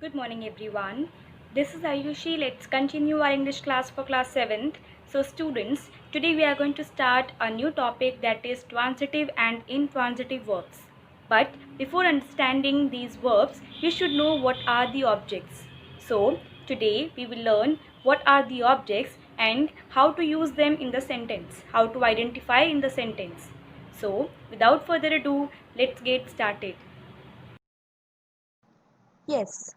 Good morning everyone. This is Ayushi. Let's continue our English class for class 7th. So students, today we are going to start a new topic, that is transitive and intransitive verbs. But before understanding these verbs, you should know what are the objects. So today we will learn what are the objects and how to use them in the sentence, how to identify in the sentence. So without further ado, let's get started. Yes,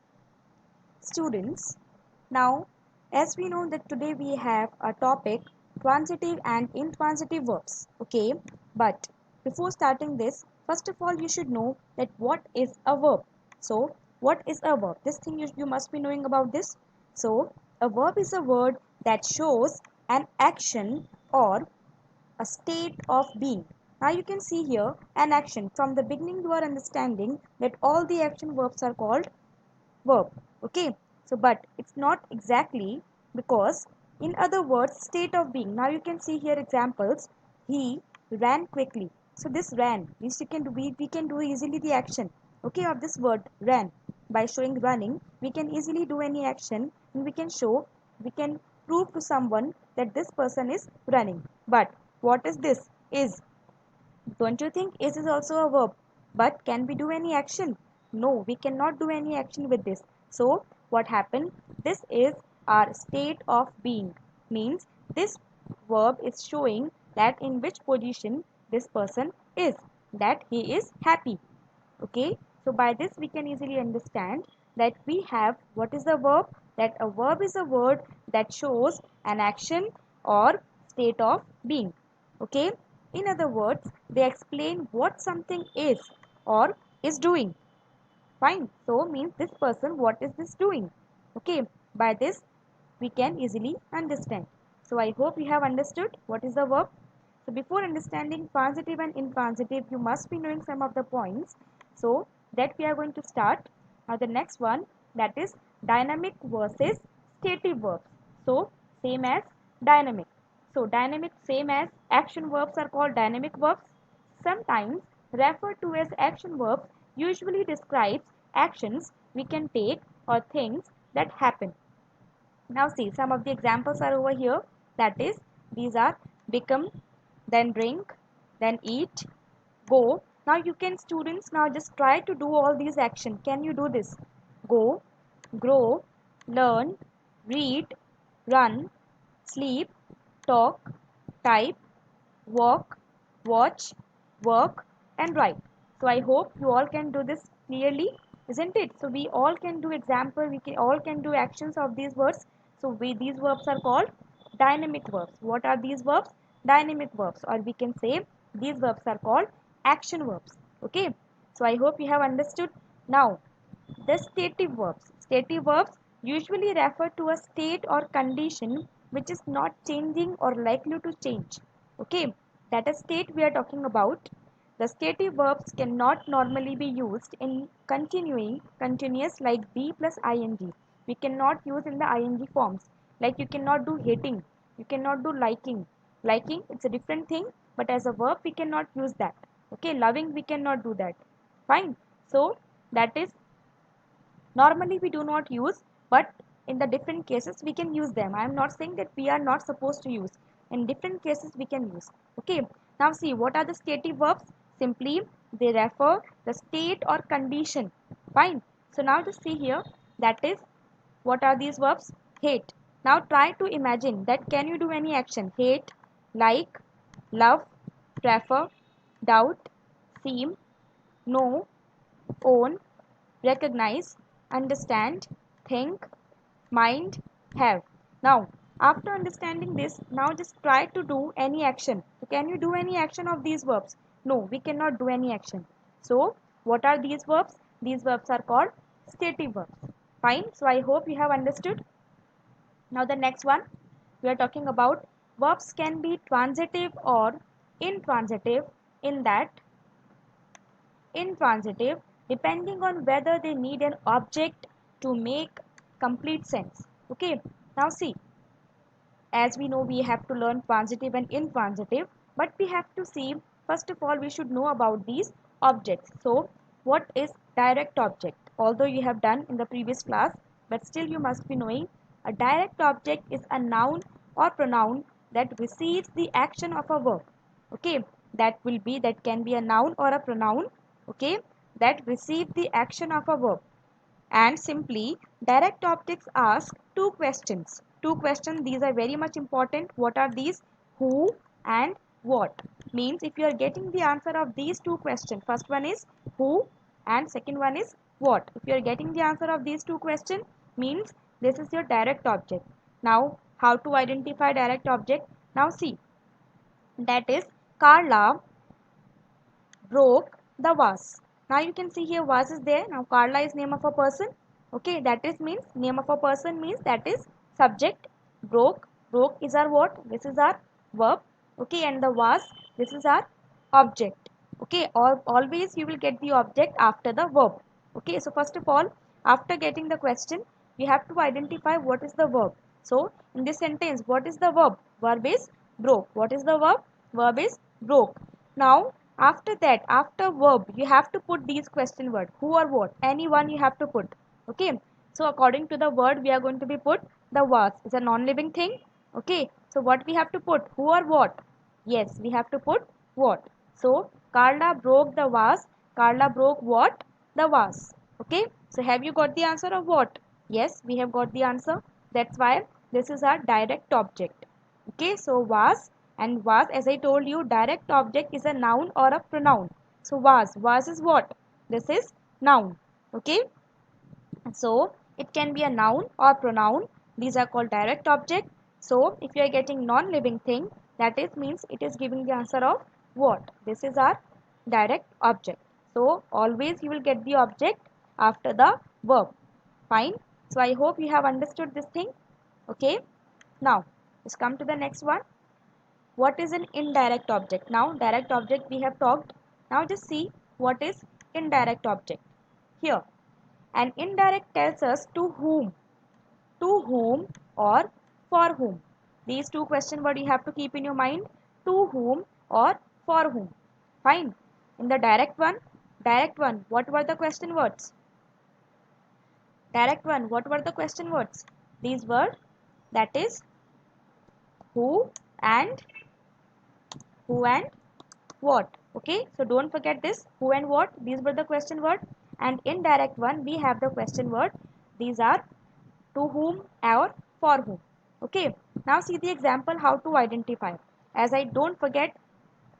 students. Now, as we know that today we have a topic transitive and intransitive verbs. Okay, but before starting this, first of all, you should know that what is a verb. So, what is a verb? This thing you must be knowing about this. So, a verb is a word that shows an action or a state of being. Now you can see here an action. From the beginning you are understanding that all the action verbs are called verb. Okay, so but it's not exactly, because in other words state of being. Now you can see here examples. He ran quickly. So this ran, this we can do easily the action, okay, of this word ran. By showing running we can easily do any action, and we can show, we can prove to someone that this person is running. But what is this is? Don't you think is also a verb? But can we do any action? No, we cannot do any action with this. So what happened? This is our state of being. Means this verb is showing that in which position this person is. That he is happy. Okay. So by this we can easily understand that we have, what is the verb? That a verb is a word that shows an action or state of being. Okay. In other words, they explain what something is or is doing. Fine. So means this person, what is this doing? Okay. By this we can easily understand. So I hope you have understood what is the verb. So before understanding transitive and intransitive, you must be knowing some of the points. So that we are going to start. Now the next one, that is dynamic versus stative verbs. So same as dynamic. So dynamic, same as action verbs, are called dynamic verbs. Sometimes referred to as action verbs, usually describes actions we can take or things that happen. Now see, some of the examples are over here. That is, these are become, then drink, then eat, go. Now you can, students, now just try to do all these action. Can you do this? Go, grow, learn, read, run, sleep, talk, type, walk, watch, work, and write. So I hope you all can do this clearly, isn't it? So we all can do example, we can all can do actions of these words. So these verbs are called dynamic verbs. What are these verbs? Dynamic verbs, or we can say these verbs are called action verbs. Okay. So I hope you have understood. Now the stative verbs. Stative verbs usually refer to a state or condition which is not changing or likely to change. Okay, that is state we are talking about. The stative verbs cannot normally be used in continuous like be plus ing. We cannot use in the ing forms. Like you cannot do hating, you cannot do liking. Liking, it's a different thing, but as a verb we cannot use that. Okay, loving, we cannot do that. Fine. So that is, normally we do not use, but in the different cases we can use them. I am not saying that we are not supposed to use. In different cases we can use. Okay. Now see, what are the stative verbs? Simply they refer the state or condition. Fine. So now just see here, that is, what are these verbs? Hate. Now try to imagine that, can you do any action? Hate, like, love, prefer, doubt, seem, know, own, recognize, understand, think, mind, have. Now, after understanding this, now just try to do any action. So can you do any action of these verbs? No, we cannot do any action. So, what are these verbs? These verbs are called stative verbs. Fine. So, I hope you have understood. Now, the next one, we are talking about verbs can be transitive or intransitive, in that intransitive depending on whether they need an object to make complete sense. Okay, now see, as we know we have to learn transitive and intransitive, but we have to see, first of all we should know about these objects. So what is direct object? although you have done in the previous class, but still you must be knowing a direct object is a noun or pronoun that receives the action of a verb. Okay, that can be a noun or a pronoun, okay, that receive the action of a verb. And simply direct objects ask two questions. These are very much important. What are these? Who and what. Means if you are getting the answer of these two questions, first one is who and second one is what. If you are getting the answer of these two questions, means this is your direct object. Now how to identify direct object? Now see, that is Carla broke the vase. Now you can see here vase is there. Now Carla is name of a person. Okay, that is means name of a person, means that is subject. Broke is our what? This is our verb. Okay, and the vase, this is our object. Okay, always you will get the object after the verb. Okay, so first of all, after getting the question, we have to identify what is the verb. So in this sentence, what is the verb? Verb is broke. What is the verb? Verb is broke. Now after that, after verb, you have to put these question word, who or what, any one you have to put. Okay, so according to the word, we are going to be put the was. It's a non-living thing. Okay, so what we have to put, who or what? Yes, we have to put what. So Carla broke the vase. Carla broke what? The vase. Okay, so have you got the answer of what? Yes, we have got the answer. That's why this is our direct object. Okay, so was, and was, as I told you, direct object is a noun or a pronoun. So was is what? This is noun. Okay, so it can be a noun or pronoun. These are called direct object. So if you are getting non-living thing, that is means it is giving the answer of what? This is our direct object. So always you will get the object after the verb. Fine. So I hope you have understood this thing. Okay. Now let's come to the next one. What is an indirect object? Now direct object we have talked. Now just see what is indirect object. Here, an indirect tells us to whom or for whom. These two question words you have to keep in your mind, to whom or for whom. Fine. In the direct one, what were the question words? Direct one, what were the question words? These were, that is who and what. Okay, so don't forget this, who and what, these were the question word. And indirect one, we have the question word, these are to whom or for whom. Okay, now see the example how to identify. As I don't forget,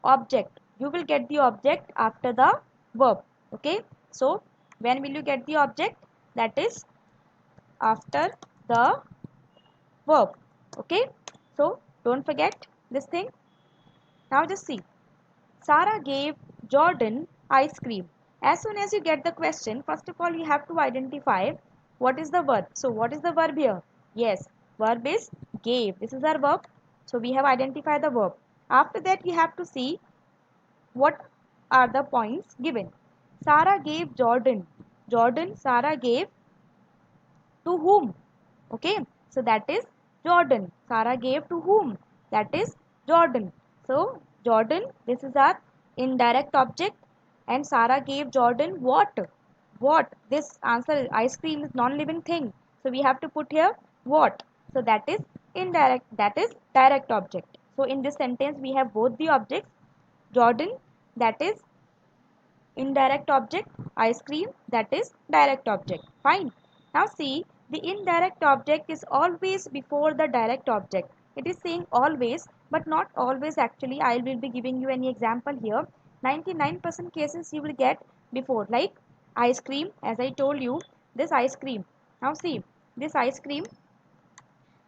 object, you will get the object after the verb. Okay, so when will you get the object? That is after the verb. Okay, so don't forget this thing. Now just see, Sarah gave Jordan ice cream. As soon as you get the question, first of all you have to identify what is the verb. So what is the verb here? Yes, verb is gave. This is our verb. So we have identified the verb. After that you have to see what are the points given. Sarah gave Jordan. Sarah gave to whom? Okay, so that is Jordan. Sarah gave to whom? That is Jordan. So Jordan, this is our indirect object, and Sarah gave Jordan what? What? This answer, ice cream is non-living thing. So we have to put here what? So that is indirect, that is direct object. So in this sentence we have both the objects. Jordan, that is indirect object, ice cream, that is direct object. Fine. Now see, the indirect object is always before the direct object. It is saying always, but not always actually. I will be giving you any example here. 99% cases you will get before, like ice cream, as I told you, this ice cream. Now see, this ice cream,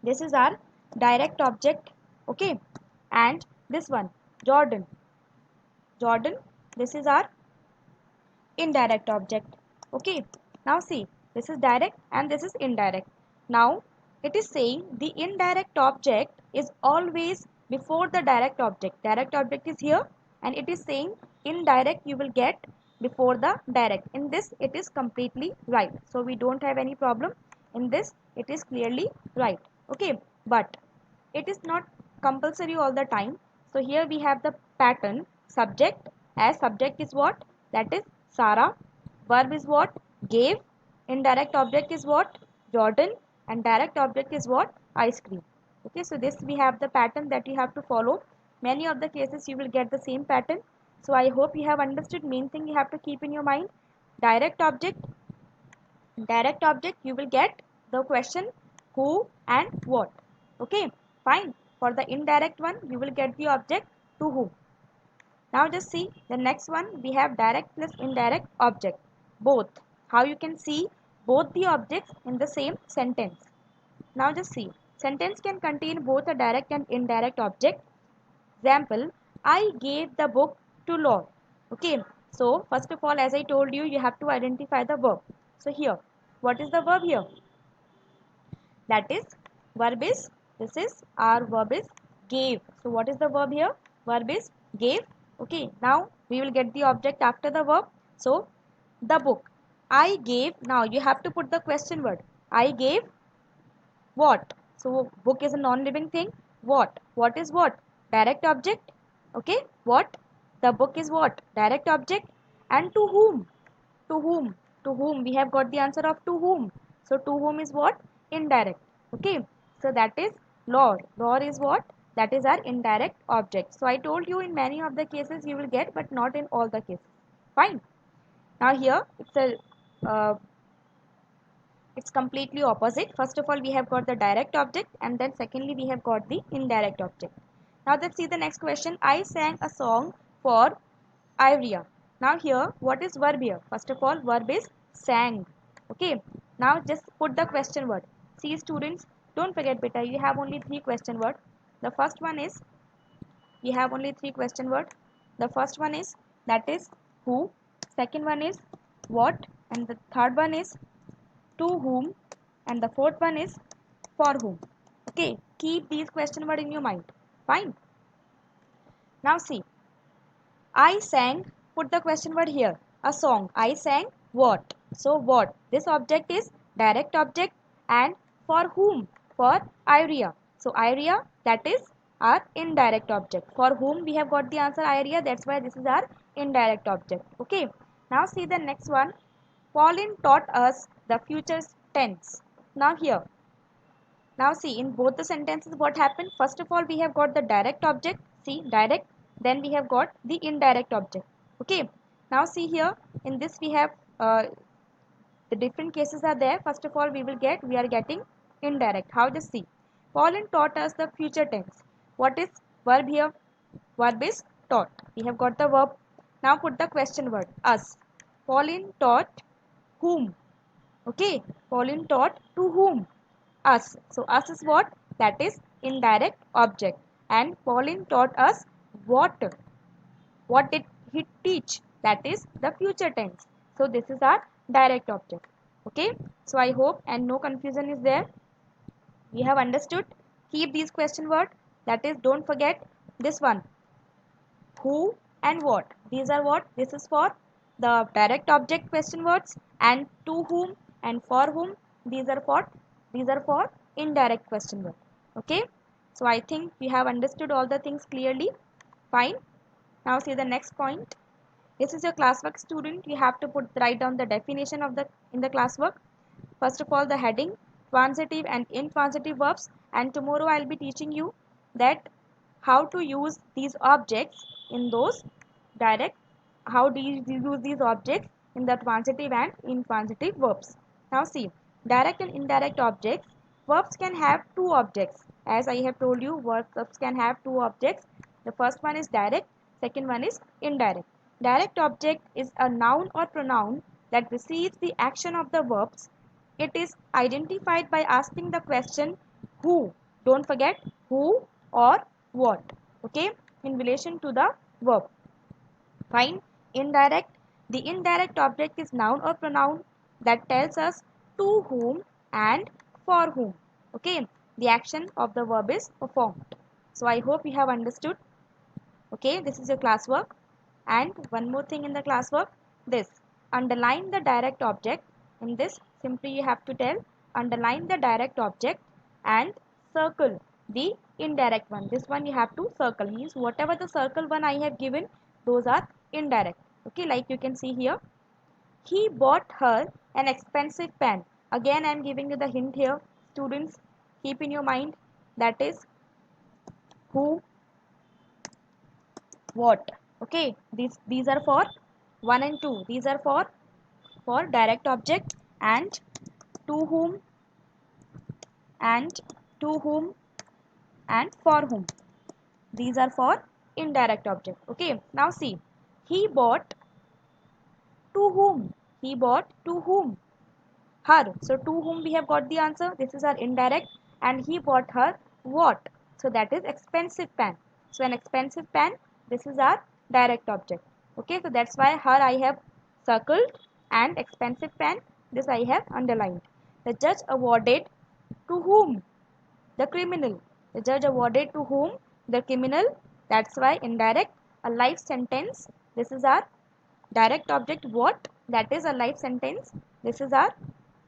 this is our direct object, okay, and this one, Jordan. This is our indirect object. Okay, now see, this is direct and this is indirect. Now it is saying the indirect object is always before the direct object. Direct object is here, and it is saying indirect you will get before the direct. In this it is completely right, so we don't have any problem. In this it is clearly right. Okay, but it is not compulsory all the time. So here we have the pattern, subject, as subject is what? That is Sarah. Verb is what? Gave. Indirect object is what? Jordan, and direct object is what? Ice cream. Okay, so this we have the pattern that you have to follow. Many of the cases you will get the same pattern. So I hope you have understood. Main thing you have to keep in your mind, direct object, you will get the question who and what. Okay, fine. For the indirect one, you will get the object to whom. Now just see the next one. We have direct plus indirect object. Both. How you can see both the objects in the same sentence. Now just see. Sentence can contain both a direct and indirect object. Example, I gave the book to Lord. Okay. So first of all, as I told you, you have to identify the verb. So here, what is the verb here? That is, verb is, this is our verb is gave. So what is the verb here? Verb is gave. Okay, now we will get the object after the verb. So the book, I gave. Now you have to put the question word, I gave what? So book is a non-living thing. What is what? Direct object. Okay, what? The book is what? Direct object. And to whom? To whom? To whom? We have got the answer of to whom. So to whom is what? Indirect. Okay, so that is Lord. Lord is what? That is our indirect object. So I told you in many of the cases you will get, but not in all the cases. Fine. Now here it's completely opposite. First of all, we have got the direct object, and then secondly we have got the indirect object. Now let's see the next question. I sang a song for Ivrea. Now here, what is verb here? First of all, verb is sang. Okay. Now just put the question word. See students, don't forget beta, you have only three question word. The first one is, we have only three question word. The first one is, that is who. Second one is what, and the third one is to whom, and the fourth one is for whom. Okay, keep these question word in your mind. Fine. Now see, I sang, put the question word here, a song. I sang what? So what? This object is direct object, and for whom? For Iria. So Iria, that is our indirect object. For whom we have got the answer Iria, that's why this is our indirect object. Okay. Now see the next one. Pauline taught us the future tense. Now here, now see in both the sentences what happened. First of all, we have got the direct object. See, direct. Then we have got the indirect object. Okay. Now see here, in this we have the different cases are there. First of all, we are getting indirect. How? Just see. Pauline taught us the future tense. What is verb here? Verb is taught. We have got the verb. Now put the question word, us. Pauline taught whom? Okay, Pauline taught to whom? Us. So us is what? That is indirect object. And Pauline taught us what? What did he teach? That is the future tense. So this is our direct object. Okay. So I hope and no confusion is there. We have understood. Keep these question word. That is, don't forget this one. Who and what. These are what? This is for the direct object question words, and to whom and for whom. These are for indirect question word. Okay. So I think we have understood all the things clearly. Fine. Now see the next point. This is your classwork student. You have to write down the definition of the in the classwork. First of all, the heading, transitive and intransitive verbs, and tomorrow I'll be teaching you that how to use these objects in those direct, how do you use these objects in the transitive and intransitive verbs. Now see, direct and indirect objects. Verbs can have two objects. As I have told you, verbs can have two objects. The first one is direct, second one is indirect. Direct object is a noun or pronoun that receives the action of the verbs. It is identified by asking the question who. Don't forget who or what. Okay, in relation to the verb. Fine. Indirect. The indirect object is noun or pronoun that tells us to whom and for whom. Okay. The action of the verb is performed. So I hope you have understood. Okay. This is your classwork. And one more thing in the classwork. This. Underline the direct object. In this, simply you have to tell underline the direct object and circle the indirect one. This one you have to circle. Means whatever the circle one I have given, those are indirect. Okay, like you can see here. He bought her an expensive pen. Again, I am giving you the hint here. Students, keep in your mind that is who, what. Okay, these are for 1 and 2. These are for direct object, and to whom, and to whom, and for whom. These are for indirect object. Okay, now see, he bought to whom? He bought to whom? Her. So to whom we have got the answer. This is our indirect. And he bought her what? So that is expensive pen. So an expensive pen, this is our direct object. Okay, so that's why her I have circled and expensive pen, this I have underlined. The judge awarded to whom? The criminal. The judge awarded to whom? The criminal. That's why indirect. A life sentence. This is our direct object what? That is a life sentence. This is our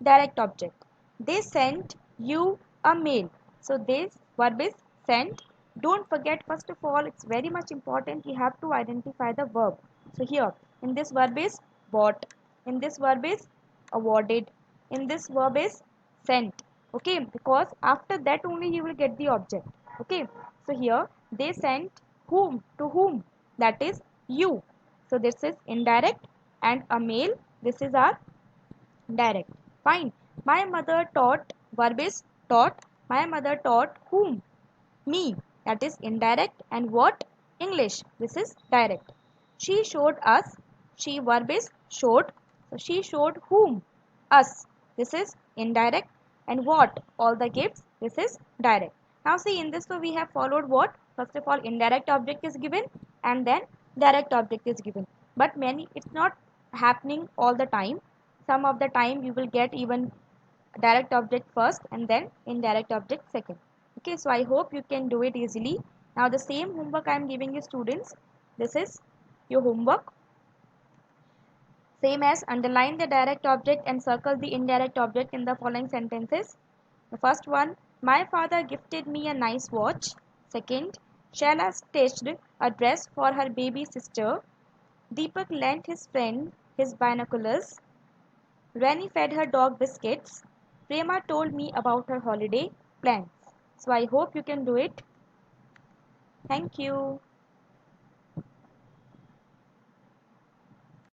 direct object. They sent you a mail. So this verb is sent. Don't forget, first of all, it's very much important you have to identify the verb. So here in this verb is bought. In this verb is awarded. In this verb is sent. Okay, because after that only you will get the object. Okay, so here they sent whom? To whom? That is you. So this is indirect, and a mail, this is our direct. Fine. My mother taught, verb is taught. My mother taught whom? Me. That is indirect. And what? English. This is direct. She showed us. She, verb is showed. So she showed whom? Us. This is indirect. And what? All the gifts. This is direct. Now see, in this way we have followed what? First of all, indirect object is given, and then direct object is given. But many, it's not happening all the time. Some of the time you will get even direct object first and then indirect object second. Okay, so I hope you can do it easily. Now the same homework I am giving you, students. This is your homework. Same as underline the direct object and circle the indirect object in the following sentences. The first one, my father gifted me a nice watch. Second, Shaila stitched a dress for her baby sister. Deepak lent his friend his binoculars. Rani fed her dog biscuits. Prema told me about her holiday plans. So I hope you can do it. Thank you.